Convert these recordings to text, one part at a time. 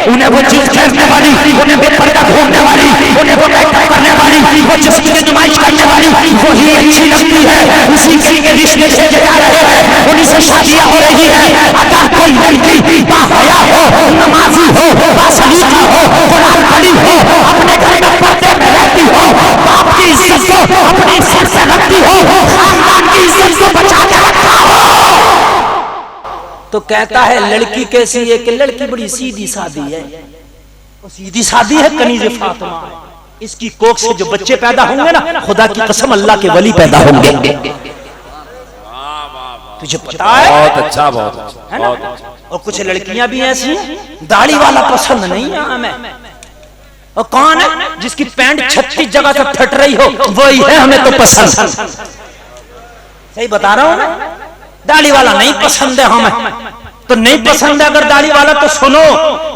उन्हें वो चीज खेलने वाली, उन्हें बेपर्दा घूमने वाली, उन्हें वो मेकअप करने वाली, वो जिसकी नुमाइश करने वाली वही अच्छी लगती है। उसी के लिए रिश्ते भेजे जा रहे हैं, उन्हीं से शादियां हो रही है। अगर कोई लड़की बाहया हो, नमाजी हो, बासलीका हो, कुरान पढ़ी हो, अपने घर में पर्दे में रहती हो, बाप की इज्जत को अपनी सिर से रखती हो, खानदान की इज्जत को बचा के रखा हो, तो कहता है लड़की कैसी है कि लड़की बड़ी सीधी सादी है। सीधी सादी है, कनीज़ फातिमा है। इसकी कोख से जो बच्चे पैदा होंगे ना, खुदा की कसम अल्लाह के वली पैदा होंगे। तुझे पता है? बहुत अच्छा, बहुत अच्छा, है ना? और कुछ लड़कियां भी ऐसी हैं, दाढ़ी वाला पसंद नहीं है हमें। और कौन है जिसकी पैंट 36 जगह से फट रही हो, वही है हमें तो पसंद। सही बता रहा हूं मैं, दाढ़ी वाला नहीं पसंद है हमें। तो नहीं पसंद है अगर दाढ़ी वाला, तो सुनो,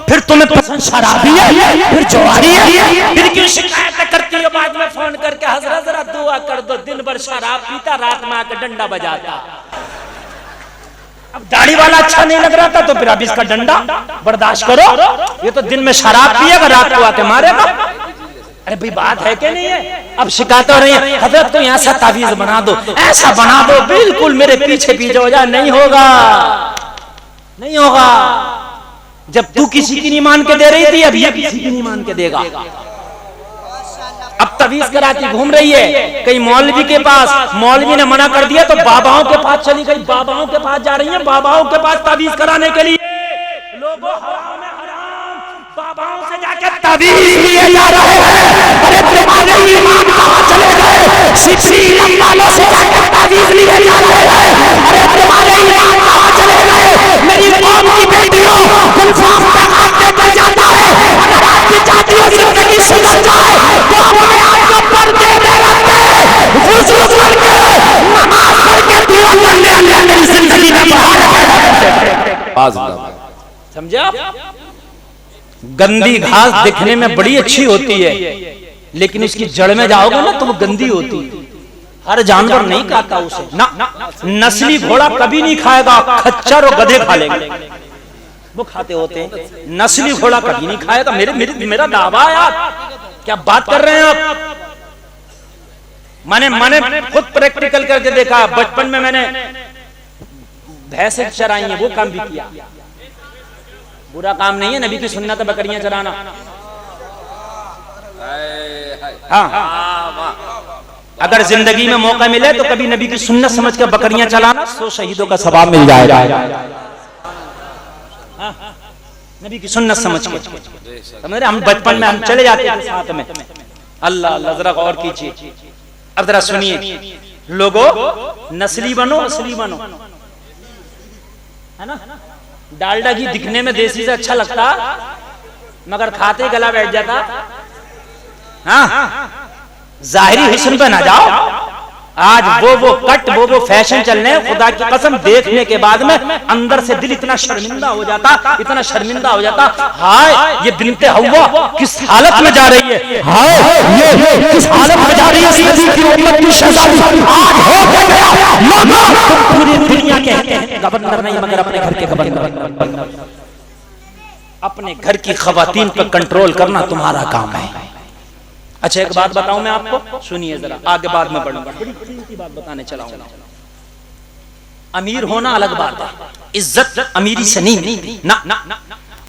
फिर तुम्हें पसंद शराबी है, फिर जवारी है, फिर क्यों शिकायत करती हो बाद में फोन करके, हजरत जरा दुआ कर दो, दिन भर शराब पीता, रात में आकर डंडा बजाता। अब दाढ़ी वाला अच्छा नहीं लग रहा था तो फिर अब इसका डंडा बर्दाश्त करो। ये तो दिन में शराब पिएगा, रात को आके मारेगा। अरे भाई बात है कि नहीं है? अब शिकायत हो रही है, हजरत तो यहाँ से तावीज बना दो, ऐसा बना दो बिल्कुल मेरे पीछे पीछे हो जाए। नहीं होगा, नहीं होगा। जब तू किसी की नहीं मान के दे रही थी, अब ये किसी की नहीं मान के देगा। अब तवीज कराती घूम रही है कहीं मौलवी के पास, मौलवी ने मना कर दिया तो बाबाओं के पास चली गई, बाबाओं के पास जा रही है, बाबाओं के पास तवीज कराने के लिए। लोगों हराम है हराम, बाबाओं से जाके तवीज लिए जा रहे हैं। अरे तुम्हारे ईमान कहां चले गए? सिपरी वालों से जाके तवीज लिए जा रहे हैं। अरे तुम्हारे ईमान कहां चले गए? मेरी कौम की बेटियों, गुलफाम पे हाथ देकर जाता है। अगर आपकी चाहती हो जिंदगी सुधर जाए तो अपने आप को पर्दे में रखते, वुज़ू करके, नमाज पढ़ के दुआ कर ले, अल्लाह मेरी जिंदगी में बहार कर। समझे आप? गंदी घास दिखने में बड़ी अच्छी होती है, लेकिन उसकी जड़ में जाओगे ना तो वो गंदी होती है। हर जानवर नहीं खाता उसे ना, नस्ली घोड़ा कभी नहीं खाएगा, खच्चर और गधे खा लेंगे, वो खाते होते हैं। नस्ली घोड़ा कभी नहीं खाएगा। मेरा दावा है। आप क्या बात कर रहे हैं आप? मैंने खुद प्रैक्टिकल करके देखा। बचपन में मैंने भैंसें चराई हैं, वो काम भी किया। बुरा काम नहीं है, नबी की सुन्नत है बकरियां चराना। हाँ, अगर जिंदगी में मौका मिले तो कभी नबी की सुन्नत समझ कर बकरियां चलाना, 100 शहीदों का सवाब मिल जाएगा। नबी की सुन्नत समझ के समझ रहे? हम बचपन में हम चले जाते थे साथ में। अल्लाह अल्लाह, जरा गौर कीजिए। अब जरा सुनिए, लोगों नस्ली बनो, असली बनो, है ना? डालडा घी दिखने में देसी से अच्छा लगता, मगर खाते गला बैठ जाता। हाँ, जाहिरी हुस्न पे ना जाओ। आज वो कट वो फैशन चल रहे हैं, खुदा की कसम देखने के बाद में अंदर से दिल इतना शर्मिंदा हो जाता, इतना शर्मिंदा हो जाता। हाय, ये बिनते हव्वा किस हालत में जा रही है, हाय ये किस हालत में जा रही है। नबी की उम्मत की शहजादी आज हो गया। लोगों, तुम पूरी दुनिया के गवर्नर नहीं मगर अपने घर के गवर्नर। अपने घर की खवातीन पर कंट्रोल करना तुम्हारा काम है। अच्छा, एक बात बताऊं मैं आपको, सुनिए जरा, आगे बाद में बढ़ूंगा। बड़ी कीमती बात बताने चला हूं। अमीर होना अलग बात है, इज्जत अमीरी से नहीं ना।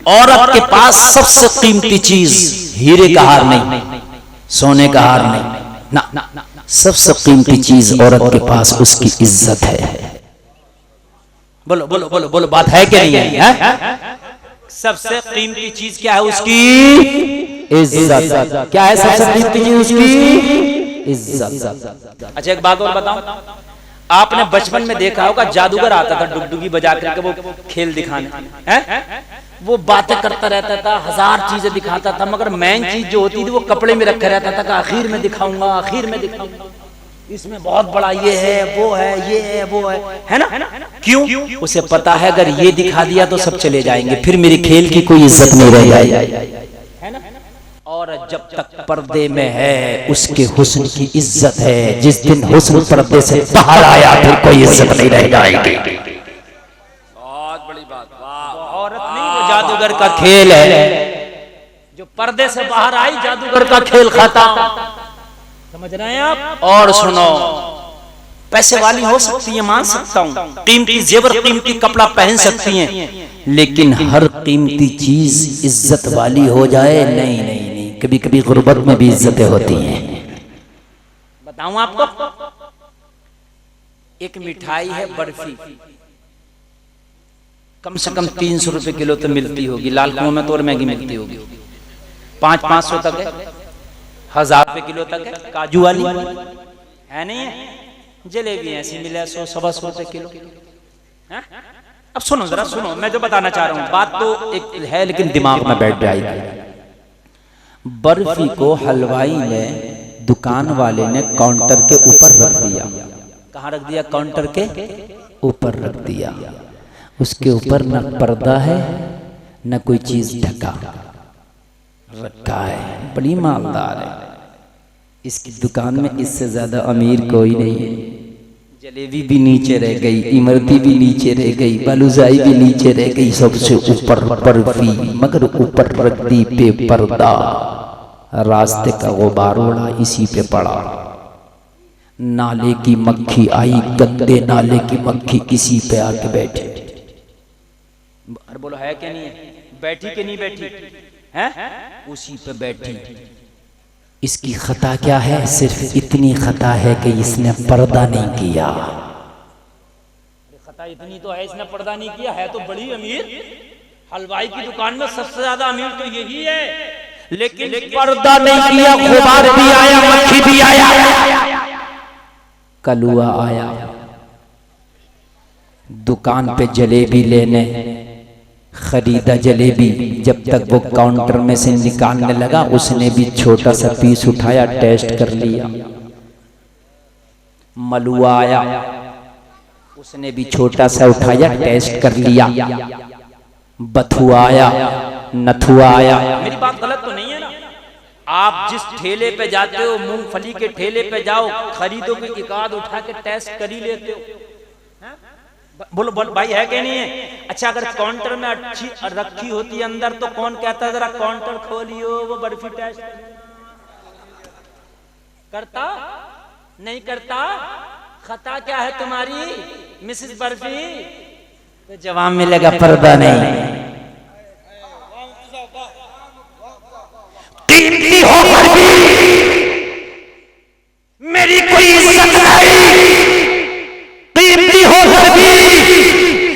औरत के पास सबसे कीमती चीज हीरे का हार नहीं, सोने का हार नहीं ना, सबसे कीमती चीज औरत के पास उसकी इज्जत है। बोलो बोलो बोलो बोलो, बात है कि नहीं है? सबसे कीमती चीज क्या है? उसकी इज्जत। क्या है सबसे कीमती चीज? उसकी इज्जत। अच्छा, एक बात और बताऊं, आपने बचपन में देखा होगा जादूगर आता था डुगडुगी बजा करके वो खेल दिखाने, हैं? वो बातें करता रहता था, 1000 चीजें दिखाता था, मगर मेन चीज जो होती थी वो कपड़े में रखा रहता था कि आखिर में दिखाऊंगा, आखिर में दिखाऊंगा, इसमें बहुत बड़ा ये है, वो है, ये है, वो है ना? क्यों? उसे पता है अगर ये दिखा दिया तो सब चले जाएंगे, फिर मेरी खेल की कोई इज्जत नहीं रह जाएगी, है ना? और जब तक पर्दे में है उसके हुस्न की इज्जत है। जिस दिन हुस्न पर्दे से बाहर आया फिर कोई इज्जत नहीं रह जाएगी। बहुत बड़ी बात। औरत नहीं, वो जादूगर का खेल है। जो पर्दे से बाहर आई जादूगर का खेल खाता। समझ रहे हैं आप? और सुनो, पैसे वाली हो सकती है, मान सकता हूँ, कीमती जेवर कीमती कपड़ा पहन सकती हैं, लेकिन हर कीमती चीज इज्जत वाली हो जाए, नहीं नहीं नहीं, कभी कभी गुर्बत में भी इज्जतें होती हैं। बताऊं आपको, एक मिठाई है बर्फी, कम से कम 300 रुपए किलो तो मिलती होगी, लाल कुआं में तो और महंगी मिलती होगी, 500-500 तक है, 1000 रुपए किलो तक है। काजू वाली है नहीं है? जलेबी ऐसी मिले 100-125 रुपए किलो है? अब सुनो जरा, सुनो मैं जो बताना चाह रहा हूं, बात तो एक है लेकिन दिमाग में बैठ जाएगी। बर्फी को हलवाई ने, दुकान वाले ने काउंटर के ऊपर रख दिया। कहाँ रख दिया? काउंटर के ऊपर रख दिया। उसके ऊपर न पर्दा है न कोई चीज ढका रखा है, बड़ी मालदार है। इसकी दुकान में इससे ज्यादा अमीर कोई नहीं है। जलेबी भी नीचे रह गई, इमरती भी नीचे रह गई, बालूशाही भी नीचे रह गई, सबसे ऊपर बर्फी, मगर ऊपर रख दी पे पर्दा। रास्ते का गुबार उड़ा इसी पे पड़ा। नाले की मक्खी आई, गंदे नाले की मक्खी इसी पे आके बैठी। बोलो है क्या नहीं है? बैठी कि नहीं बैठी है? उसी पे बैठी। इसकी खता क्या है? सिर्फ इतनी खता है कि इसने पर्दा नहीं किया। खता इतनी तो है, इसने पर्दा नहीं किया, है तो बड़ी अमीर। हलवाई की दुकान में सबसे ज्यादा अमीर तो यही है, लेकिन पर्दा नहीं किया। गुबार भी आया, मक्खी भी आया, कलुआ आया दुकान पे जलेबी लेने, खरीदा जलेबी। जब तक वो काउंटर में से निकालने लगा, उसने भी छोटा सा पीस उठाया, टेस्ट कर लिया। मलुआ आया, उसने भी छोटा सा उठाया, टेस्ट कर लिया। बथुआ आया, नथुआ आया। मेरी बात गलत तो नहीं है ना? आप जिस ठेले पे जाते हो, मूंगफली के ठेले पे जाओ, खरीदोगे, एक आध उठा के टेस्ट कर ही लेते हो। बोलो बोलो भाई, है कि नहीं है? अच्छा, अगर काउंटर में अच्छी रखी होती अंदर, तो कौन कहता है जरा काउंटर खोलियो, वो बर्फी टेस्ट करता? नहीं करता। खता क्या है तुम्हारी मिसेस बर्फी? तो जवाब मिलेगा पर्दा नहीं। कीमती हो बर्फी, मेरी कोई इज्जत नहीं। कीमती हो बर्फी,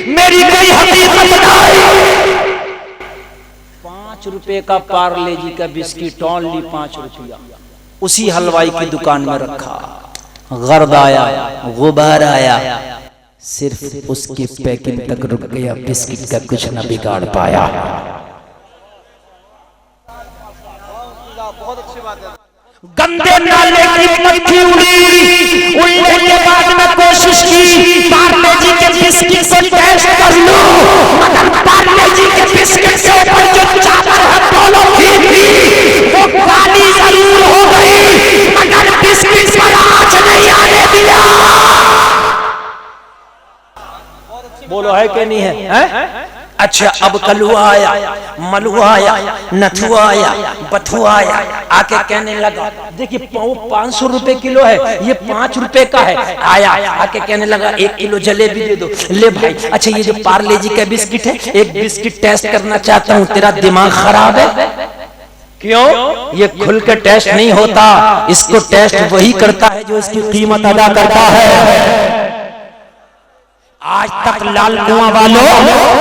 मेरी कोई हकीकत नहीं। 5 रुपए का पार्ले जी का बिस्किट, ओनली 5 रुपया, उसी हलवाई की दुकान में रखा। गर्द आया, गुबार आया, सिर्फ उसकी पैकिंग तक रुक गया, बिस्किट का कुछ न बिगाड़ पाया। गंदे नाले की मक्खी उड़ी, उड़ने के बाद में कोशिश की पार्ले जी के बिस्किट को टेस्ट कर लूं, मगर पार्ले जी के बिस्किट के ऊपर जो चादर है बोलो थी, वो काली जरूर हो गई, मगर बिस्किट पर आंच नहीं आने दिया। बोलो है कि नहीं है? अच्छा, अब कलुआ आया, मलुआ आया, नथुआ आया, बथुआ आया, आके कहने लगा देखिए 500 रुपए किलो है, ये 5 रुपए का है। आया, आके कहने लगा 1 किलो जलेबी दे दो। ले भाई, अच्छा ये जो पार्ले जी का बिस्किट है, एक बिस्किट टेस्ट करना चाहता हूँ। तेरा दिमाग खराब है? क्यों? ये खुल के टेस्ट नहीं होता, इसको टेस्ट वही करता है जो इसकी कीमत अदा करता है। आज तक लाल कुआं वालों,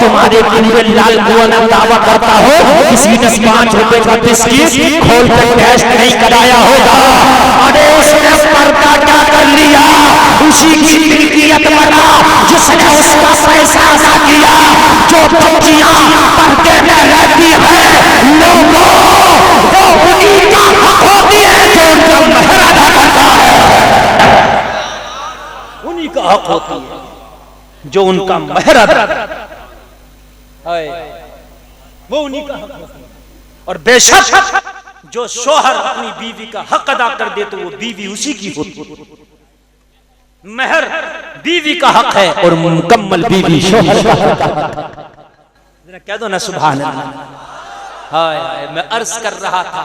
तुम्हारे पूरे लाल कुआं का दावा करता हो, किसी ने 5 रुपए का बिस्किट खोल कर टेस्ट नहीं कराया होगा। अरे उसने पर्दा क्या कर लिया? उसी की मिल्कियत बना जिसने उसका पैसा अदा किया। जो बच्चियां पर्दे में रहती है लोगों, वो उन्हीं का हक होती है जो उनका महर अदा करता है। उन्हीं का हक होती है जो उनका महर अदा है, वो उन्हीं का हक है। और बेशक जो शोहर अपनी बीवी का हक अदा कर दे, तो वो बीवी उसी की होती। महर बीवी का हक है और मुकम्मल बीवी शोहर का हक है। कह दो ना सुभान अल्लाह। हाय हाय, मैं अर्ज कर रहा था